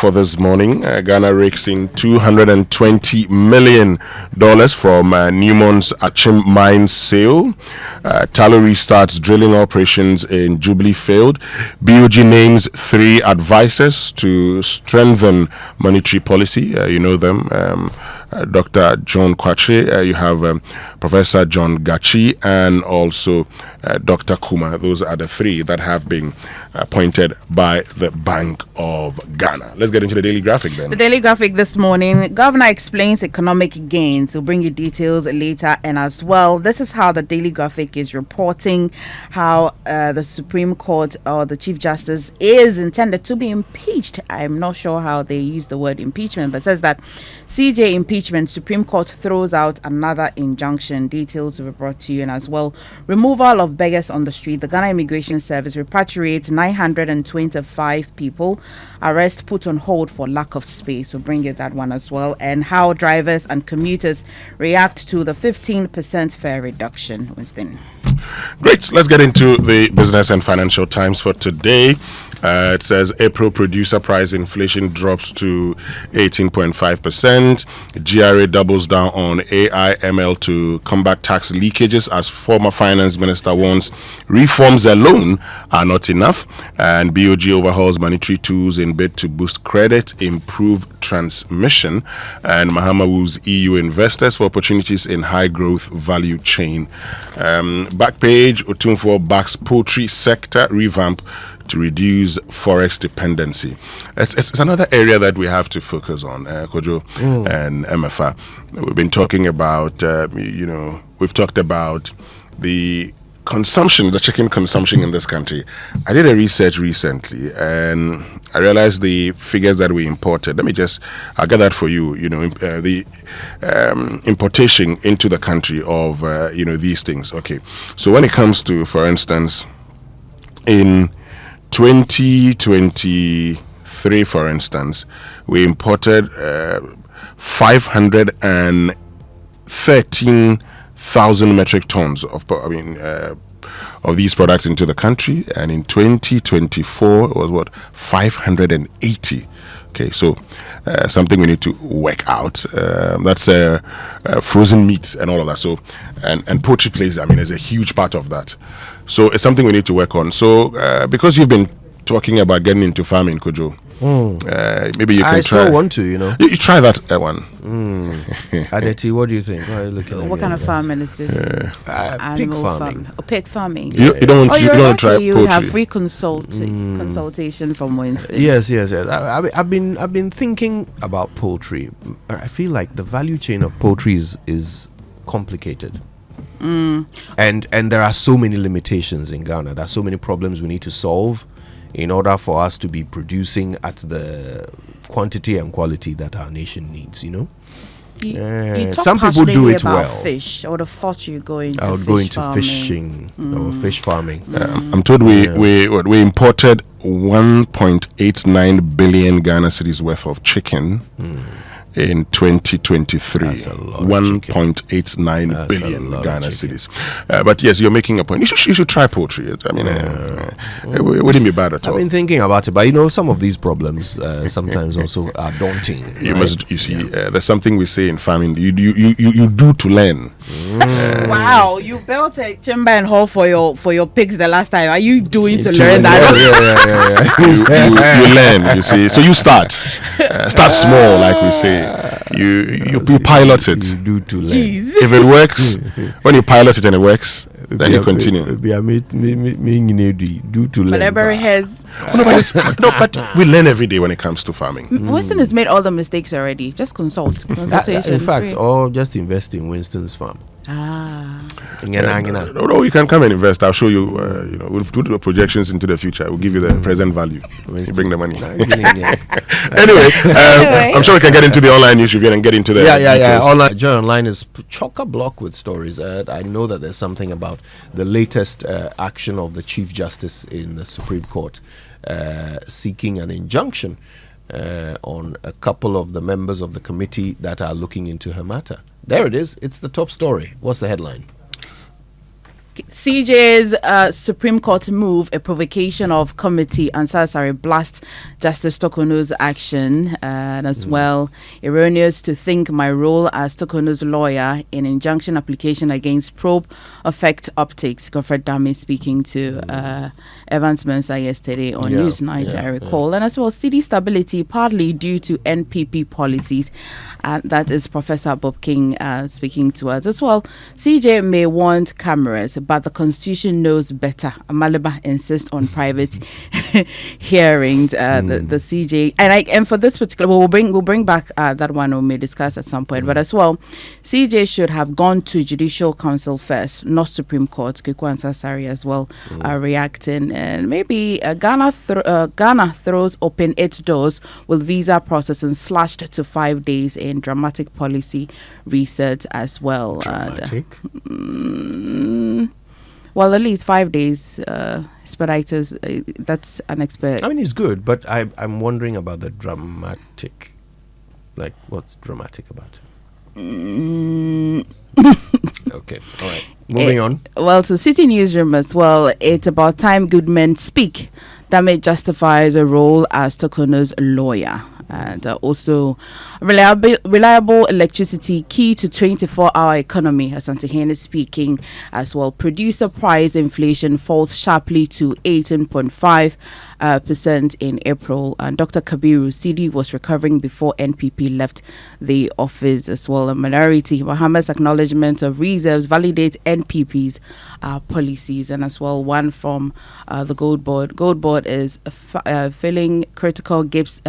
for this morning. Ghana rakes in $220 million from Newmont's Achim mine sale. Tullow restarts drilling operations in Jubilee Field. BOG names 3 advisors to strengthen monetary policy. You know them. Dr. John Kwache, you have Professor John Gachi, and also Dr. Kuma. Those are the 3 that have been appointed by the Bank of Ghana. Let's get into the Daily Graphic then. The Daily Graphic this morning, Governor explains economic gains. We'll bring you details later, and as well, this is how the Daily Graphic is reporting how the Supreme Court or the Chief Justice is intended to be impeached. I'm not sure how they use the word impeachment, but says that CJ impeachment, Supreme Court throws out another injunction. Details will be brought to you, and as well, removal of beggars on the street. The Ghana Immigration Service repatriates 925 people. Arrest put on hold for lack of space. We'll bring you that one as well. And how drivers and commuters react to the 15% fare reduction. Winston. Great. Let's get into the Business and Financial Times for today. It says April producer price inflation drops to 18.5%. GRA doubles down on AIML to combat tax leakages as former finance minister warns reforms alone are not enough. And BOG overhauls monetary tools in bid to boost credit, improve transmission. And Mahama woos EU investors for opportunities in high growth value chain. Back page, Otumfuo backs poultry sector revamp to reduce forex dependency. It's another area that we have to focus on, Kojo and MFA. We've been talking about, we've talked about the consumption, the chicken consumption in this country. I did a research recently and I realized the figures that we imported. I'll get that for you. The importation into the country of, these things. Okay. So when it comes to, for instance, in 2023, for instance, we imported 513,000 metric tons of these products into the country, and in 2024 it was 580. Okay, so something we need to work out. That's frozen meat and all of that. So and poultry plays, is a huge part of that. So it's something we need to work on. So because you've been talking about getting into farming, Kojo, maybe you can try. I still want to, You try that one. Adeti, what do you think? Why are you looking at what kind of farming is this? Pig farming. Pig farming. You don't want to try you poultry. have free consultation from Winston. Yes. I've been thinking about poultry. I feel like the value chain of poultry is complicated. And there are so many limitations in Ghana. There are so many problems we need to solve in order for us to be producing at the quantity and quality that our nation needs, You talk some people do it about well. Fish. I would have thought you go into I would go into fishing or fish farming. I'm told we imported 1.89 billion Ghana cedis worth of chicken in 2023. 1.89 billion Ghana cedis. But yes, you're making a point. You should try poultry. It wouldn't be bad at all. I've been thinking about it, but some of these problems sometimes also are daunting. There's something we say in farming. You do to learn. Wow, you built a chamber and hall for your pigs the last time. Are you doing to learn that? Yeah. You learn. You see, so you start small, like we say. You pilot it. You do to learn. Jeez. If it works, when you pilot it and it works, then you continue. Do to learn. Whatever it has. But we learn every day when it comes to farming. Winston has made all the mistakes already. Just consultation. In fact, or just invest in Winston's farm. No, you can come and invest. I'll show you. We'll do the projections into the future. We'll give you the present value. You bring the money. Anyway, I'm sure we can get into the online news review and get into the details. Online. Joy Online is chock-a-block with stories. I know that there's something about the latest action of the Chief Justice in the Supreme Court seeking an injunction on a couple of the members of the committee that are looking into her matter. There it is. It's the top story. What's the headline? CJ's Supreme Court move, a provocation of committee, and blast Justice Tokono's action, and as well, erroneous to think my role as Tokono's lawyer in injunction application against probe affect optics. Godfred Dame speaking to Evans Mensah yesterday on Newsnight, I recall. And as well, city stability partly due to NPP policies. That is Professor Bob King speaking to us as well. CJ may want cameras, but the Constitution knows better. Amaliba insists on private hearings. The CJ and for this particular, we'll bring back that one we may discuss at some point. But as well, CJ should have gone to Judicial Council first, not Supreme Court. Kweku Ansah-Sarri as well reacting, and maybe Ghana throws open its doors with visa processing slashed to 5 days in dramatic policy research as well. Dramatic? Well, at least 5 days. Expeditors, that's an expert. I mean, it's good, but I'm wondering about the dramatic. Like, what's dramatic about it? Okay, all right. Moving on. Well, to City Newsroom as well, it's about time good men speak. Dame justifies a role as Tokono's lawyer. And also, reliable electricity key to 24-hour economy. Asante Hene speaking as well. Producer price inflation falls sharply to 18.5% in April. And Dr. Kabiru CD was recovering before NPP left the office as well. A minority, Mohammed's acknowledgement of reserves validate NPP's policies. And as well, one from the Gold Board. Gold Board is filling critical gaps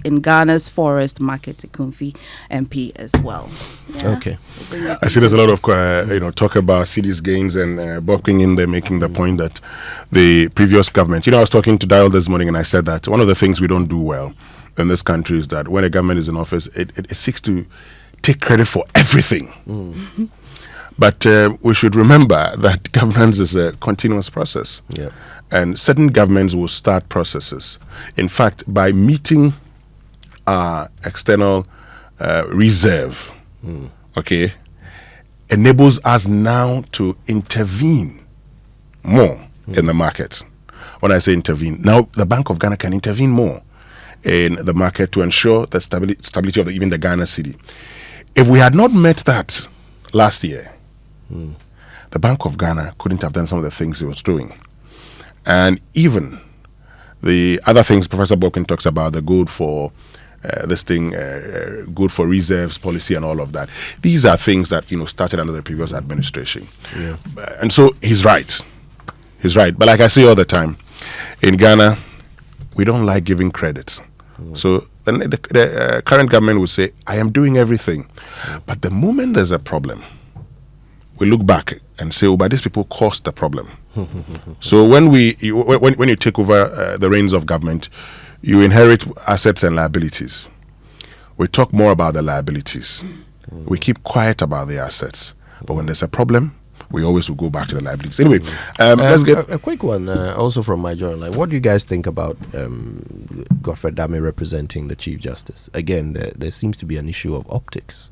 in Ghana's forest market. Kunfi MP as well. Yeah. Okay. I see there's a lot of talk about cities gains, and Bob King in there making the point that the previous government. I was talking to Dial this morning, and I said that one of the things we don't do well in this country is that when a government is in office, it seeks to take credit for everything. But we should remember that governance is a continuous process. Yeah. And certain governments will start processes. In fact, by meeting external reserve, enables us now to intervene more in the market. When I say intervene, now the Bank of Ghana can intervene more in the market to ensure the stability of even the Ghana city. If we had not met that last year, the Bank of Ghana couldn't have done some of the things it was doing. And even the other things Professor Bokin talks about, the good for good for reserves policy and all of that. These are things that started under the previous administration. Yeah. And so he's right. But like I say all the time, in Ghana, we don't like giving credit. So the current government would say, I am doing everything. But the moment there's a problem, we look back and say, but these people caused the problem. So when you take over the reins of government, you inherit assets and liabilities. We talk more about the liabilities. We keep quiet about the assets. But when there's a problem, we always will go back to the liabilities. Anyway, let's get a quick one also from my journal. Like, what do you guys think about Godfred Dame representing the Chief Justice? Again, there seems to be an issue of optics.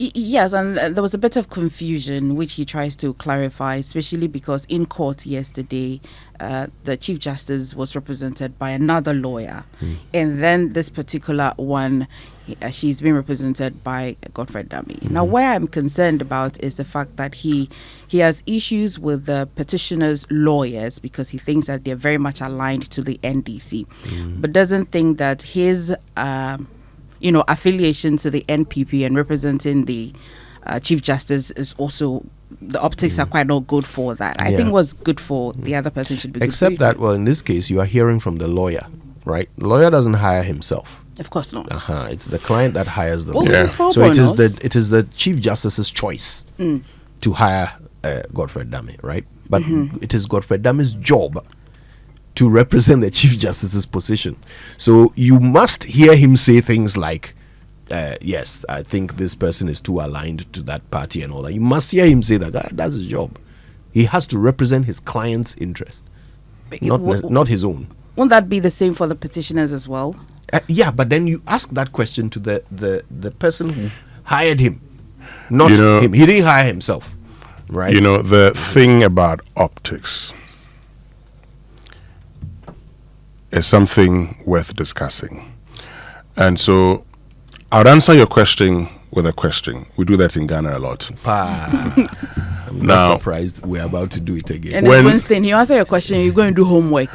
Yes, and there was a bit of confusion, which he tries to clarify, especially because in court yesterday, the Chief Justice was represented by another lawyer. And then this particular one, she's been represented by Godfred Dame. Now, where I'm concerned about is the fact that he has issues with the petitioner's lawyers because he thinks that they're very much aligned to the NDC, but doesn't think that his affiliation to the NPP and representing the Chief Justice is also, the optics are quite not good for that. I think what's good for the other person should be except good for that, well, in this case, you are hearing from the lawyer, right? The lawyer doesn't hire himself. Of course not. It's the client that hires the Well, lawyer. yeah. So it is the Chief Justice's choice to hire Godfred Dame, right? But it is Godfred Dame's job to represent the Chief Justice's position. So you must hear him say things like, yes, I think this person is too aligned to that party and all that. You must hear him say that. That's his job. He has to represent his client's interest, not his own. Won't that be the same for the petitioners as well? Yeah, but then you ask that question to the person who hired him, not him. He didn't hire himself. right? You know, the thing about optics is something worth discussing. And so I'll answer your question with a question. We do that in Ghana a lot. I'm Now- not surprised we're about to do it again. And When- Winston, you answer your question, you're going to do homework.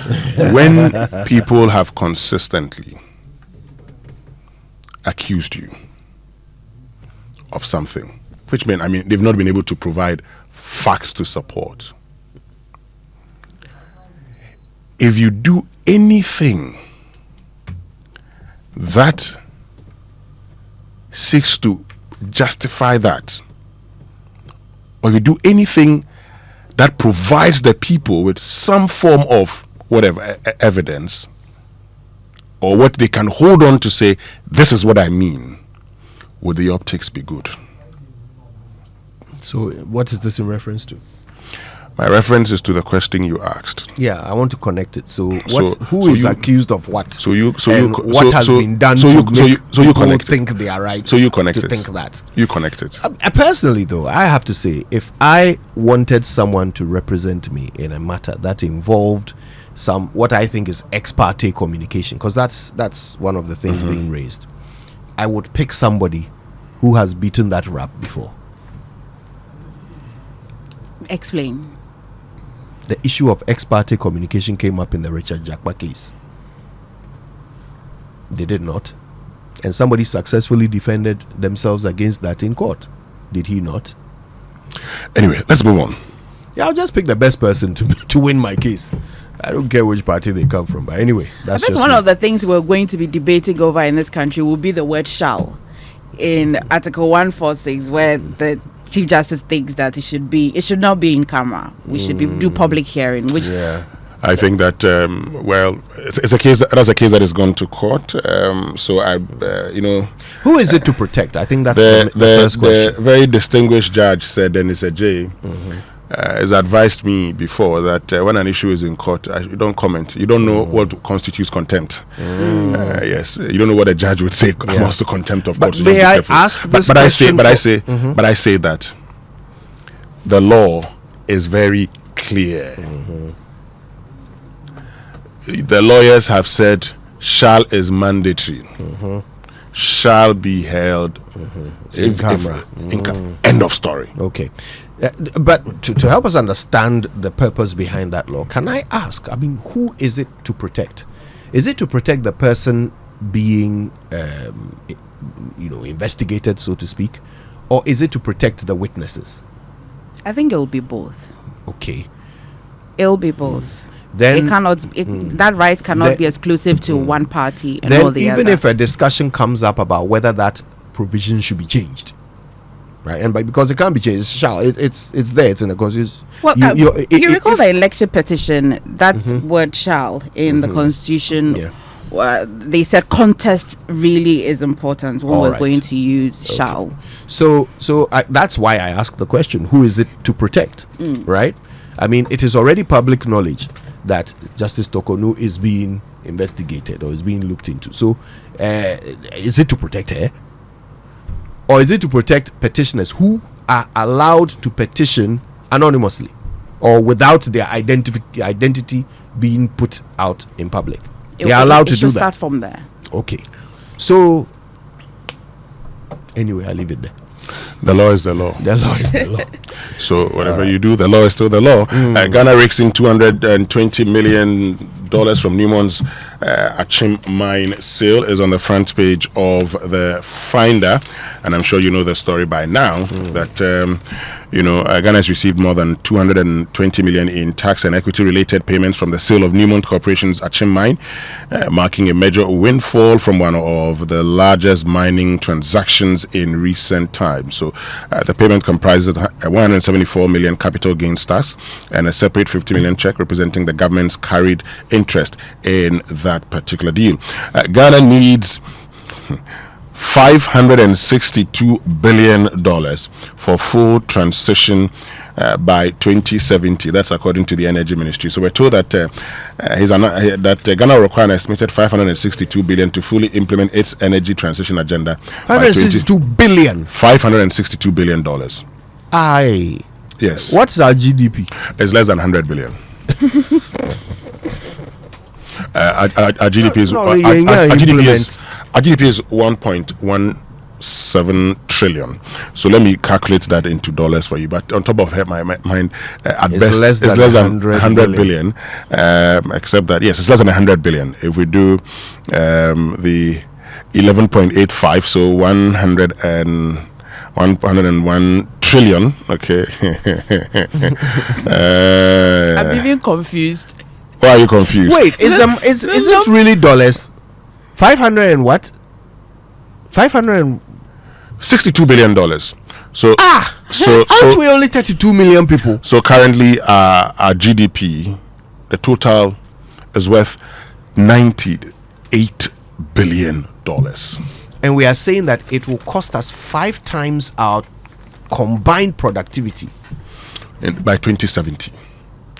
When people have consistently accused you of something, which means, I mean, they've not been able to provide facts to support. If you do anything that seeks to justify that, or if you do anything that provides the people with some form of whatever evidence, or what they can hold on to say, this is what I mean, would the optics be good? So, what is this in reference to? My reference is to the question you asked. Yeah, I want to connect it. So, So who is you- accused of what? So you, so and you, what so, has so, been done so to you, make so you, so you people connect it. think they are right? So you connect to it. think that. You connect it. Personally, though, I have to say, if I wanted someone to represent me in a matter that involved some what I think is ex parte communication, because that's one of the things being raised, I would pick somebody who has beaten that rap before. Explain. The issue of ex parte communication came up in the Richard Jakpa case. They did not. And somebody successfully defended themselves against that in court. Did he not? Anyway, let's move on. Yeah, I'll just pick the best person to win my case. I don't care which party they come from. But anyway, that's That's just one me. of the things we're going to be debating over in this country will be the word shall in Article 146, where the Chief Justice thinks that it should not be in camera. We should do public hearing, which Yeah. I think that well, it's a case that's a case that has gone to court. So I, you know, Who is it to protect? I think that's the the first the question. very distinguished judge said, Dennis Ajay, has advised me before that when an issue is in court, you don't comment. You don't know what constitutes contempt. Yes, you don't know what a judge would say amounts to contempt of But court. So may just be I careful. ask this but I say, question but I say that the law is very clear. The lawyers have said shall is mandatory. Shall be held In camera. end of story. Okay. But to help us understand the purpose behind that law, can I ask, I mean, who is it to protect? Is it to protect the person being, investigated, so to speak? Or is it to protect the witnesses? I think it'll be both. Okay. It'll be both. Then, It cannot. That right cannot Then- be exclusive to one party and then all the even other. if a discussion comes up about whether that provision should be changed, right? And because it can't be changed, it's there. It's in the constitution. Well, you recall if- the election petition, that word shall in the constitution. Yeah. They said contest really is important when All we're right. going to use shall. So that's why I asked the question: who is it to protect? Right? I mean, it is already public knowledge that Justice Tokonu is being investigated or is being looked into. So, is it to protect her, or is it to protect petitioners who are allowed to petition anonymously or without their identity being put out in public? They are allowed to do should that. Start from there. Okay. So, anyway, I'll leave it there. The law is the law. The law is the law. So whatever you do, the law is still the law. Ghana rakes in $220 million from Newmont's Achim mine sale is on the front page of the Finder, and I'm sure you know the story by now that Ghana has received more than $220 million in tax and equity-related payments from the sale of Newmont Corporation's Achim mine, marking a major windfall from one of the largest mining transactions in recent times. So the payment comprises a 174 million capital gains tax and a separate 50 million check representing the government's carried interest in that particular deal. Ghana needs $562 billion for full transition by 2070. That's according to the Energy Ministry. So we're told that Ghana will require an estimated $562 billion to fully implement its energy transition agenda. $562 billion. $562 billion. Aye. Yes. What's our GDP? It's less than 100 billion. Our GDP is No, our implement. GDP is 1.17 trillion. So let me calculate that into dollars for you. But on top of my mind, at It's best, less it's than less than 100 billion. Except that yes, it's less than 100 billion. If we do the 11.85, so 101 trillion. Okay. I'm even confused. Why are you confused? Wait, is it really dollars? 500 and what? 500 and $62 billion. So aren't we only 32 million people? So currently, our GDP, the total, is worth $98 billion. And we are saying that it will cost us 5 times our combined productivity By 2070.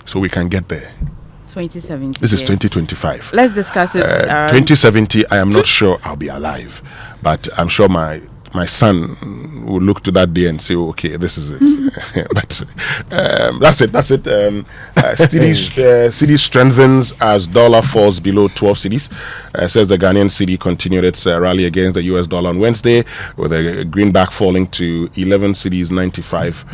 So we can get there. 2017. This is 2025. Let's discuss it. 2070, I am not sure I'll be alive, but I'm sure my son will look to that day and say, okay, this is it. But that's it. Cedi strengthens as dollar falls below 12 cedis. Says the Ghanaian cedi continued its rally against the US dollar on Wednesday, with the greenback falling to 11 cedis 95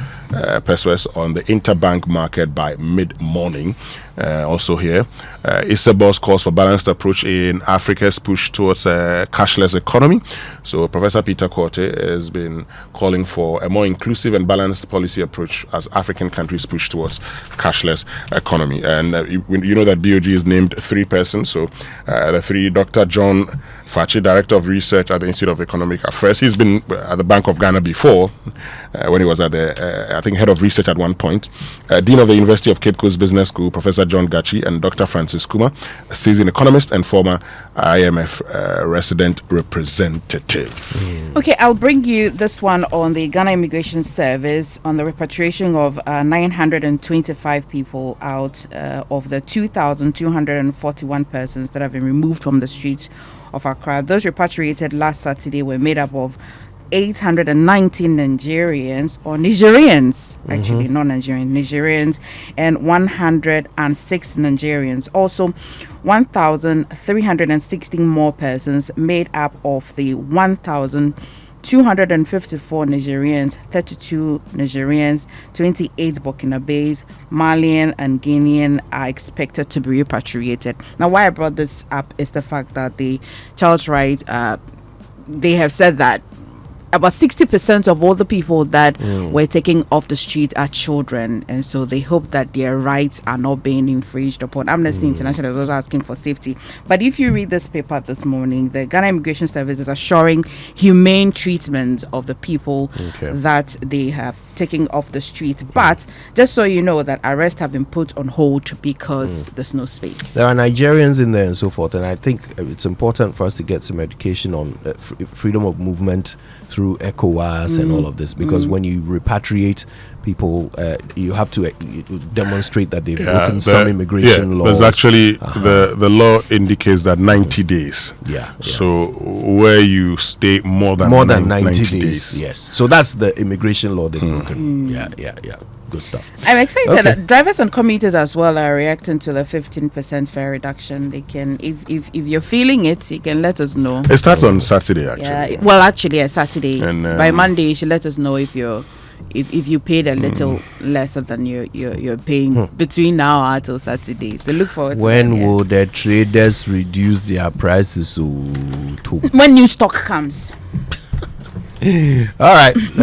pesos on the interbank market by mid-morning. Also here, Isabos calls for balanced approach in Africa's push towards a cashless economy. So Professor Peter Korte has been calling for a more inclusive and balanced policy approach as African countries push towards cashless economy. And you know that BOG is named 3 persons. So the 3, Dr. John Fachi, Director of Research at the Institute of Economic Affairs. He's been at the Bank of Ghana before, when he was at the, I think, Head of Research at one point. Dean of the University of Cape Coast Business School, Professor John Gachi, and Dr. Francis Kuma, a seasoned economist and former IMF resident representative. Okay, I'll bring you this one on the Ghana Immigration Service on the repatriation of 925 people out of the 2,241 persons that have been removed from the streets of Accra. Those repatriated last Saturday were made up of 819 Nigerians, or Nigerians, actually, not Nigerians, Nigerians, and 106 Nigerians. Also, 1,316 more persons made up of the 1,254 Nigerians, 32 Nigerians, 28 Burkinabes, Malian, and Guinean are expected to be repatriated. Now, why I brought this up is the fact that the Child's Right, they have said that about 60% of all the people that were taken off the street are children, and so they hope that their rights are not being infringed upon. Amnesty International is also asking for safety. But if you read this paper this morning, the Ghana Immigration Service is assuring humane treatment of the people that they have taken off the street. But just so you know, that arrests have been put on hold because there's no space. There are Nigerians in there and so forth, and I think it's important for us to get some education on freedom of movement through ECOWAS and all of this, because when you repatriate people, you have to demonstrate that they've broken some immigration laws. There's actually the law indicates that 90 days. So where you stay more than 90 days. Yes. So that's the immigration law they've broken. Yeah. Good stuff. I'm excited that drivers and commuters as well are reacting to the 15% fare reduction. They can, if you're feeling it, you can let us know. It starts on Saturday, actually. Yeah, well, actually, Saturday. And, by Monday, you should let us know if you paid a little lesser than you're paying between now until Saturday. So look forward to when that, will the traders reduce their prices? when new stock comes. All right.